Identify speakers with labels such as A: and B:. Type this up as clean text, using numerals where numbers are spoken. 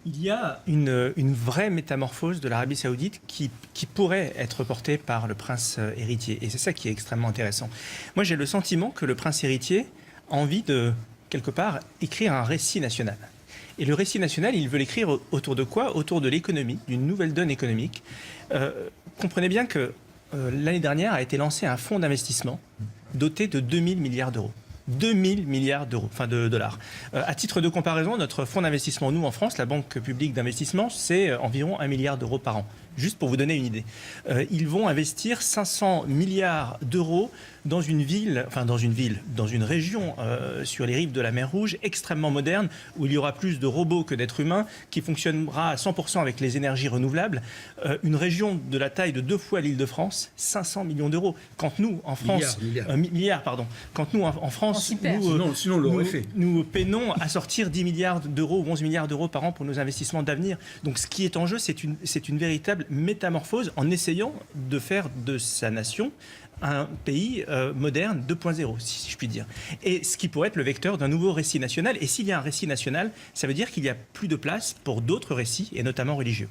A: Il y a une vraie métamorphose de l'Arabie Saoudite qui pourrait être portée par le prince héritier. Et c'est ça qui est extrêmement intéressant. Moi, j'ai le sentiment que le prince héritier a envie de, quelque part, écrire un récit national. Et le récit national, il veut l'écrire autour de quoi? Autour de l'économie, d'une nouvelle donne économique. Comprenez bien que l'année dernière a été lancé un fonds d'investissement doté de 2000 milliards d'euros. 2000 milliards d'euros, enfin de dollars. À titre de comparaison, notre fonds d'investissement, nous en France, la Banque publique d'investissement, c'est environ 1 milliard d'euros par an. Juste pour vous donner une idée. Ils vont investir 500 milliards d'euros dans une région sur les rives de la mer Rouge, extrêmement moderne, où il y aura plus de robots que d'êtres humains, qui fonctionnera à 100% avec les énergies renouvelables. Une région de la taille de 2 fois l'Île-de-France, 500 millions d'euros. Quand nous, en France... Milliards, pardon. Quand nous, en France,
B: sinon on l'aurait fait.
A: Nous peinons à sortir 10 milliards d'euros ou 11 milliards d'euros par an pour nos investissements d'avenir. Donc ce qui est en jeu, c'est une véritable métamorphose en essayant de faire de sa nation un pays moderne 2.0, si je puis dire. Et ce qui pourrait être le vecteur d'un nouveau récit national. Et s'il y a un récit national, ça veut dire qu'il n'y a plus de place pour d'autres récits, et notamment religieux.